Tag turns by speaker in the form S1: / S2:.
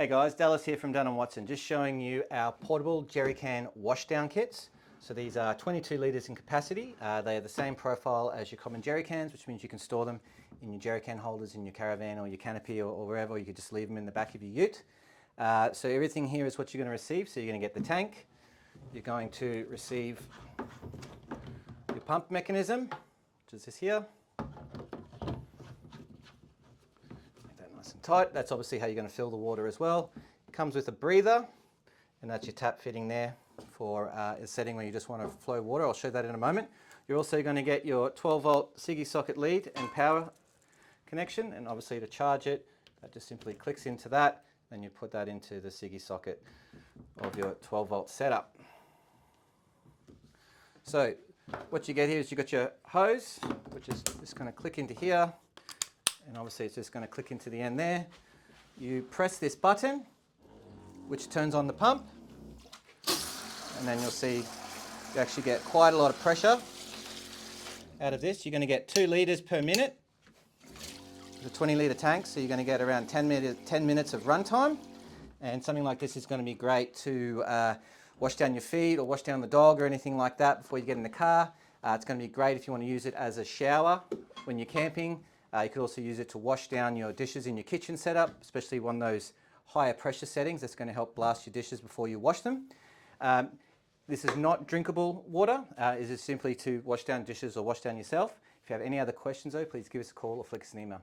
S1: Hey guys, Dallas here from Dunn & Watson, just showing you our portable jerry can washdown kits. So these are 22 litres in capacity. They are the same profile as your common jerry cans, which means you can store them in your jerry can holders in your caravan or your canopy or wherever, or you could just leave them in the back of your ute. So everything here is what you're going to receive. So you're going to get the tank, you're going to receive your pump mechanism, which is this here. Nice and tight. That's obviously how you're going to fill the water as well. It comes with a breather, and that's your tap fitting there for a setting where you just want to flow water. I'll show that in a moment. You're also going to get your 12-volt SIGGI socket lead and power connection, and obviously to charge it, that just simply clicks into that, then you put that into the SIGGI socket of your 12-volt setup. So what you get here is you've got your hose, which is just going to click into here, and obviously it's just going to click into the end there. You press this button, which turns on the pump, and then you'll see you actually get quite a lot of pressure out of this. You're going to get 2 litres per minute. It's a 20 litre tank, so you're going to get around 10 minutes of run time, and something like this is going to be great to wash down your feet or wash down the dog or anything like that before you get in the car. It's going to be great if you want to use it as a shower when you're camping. You could also use it to wash down your dishes in your kitchen setup, especially one of those higher pressure settings that's going to help blast your dishes before you wash them. This is not drinkable water. It is simply to wash down dishes or wash down yourself. If you have any other questions though, please give us a call or flick us an email.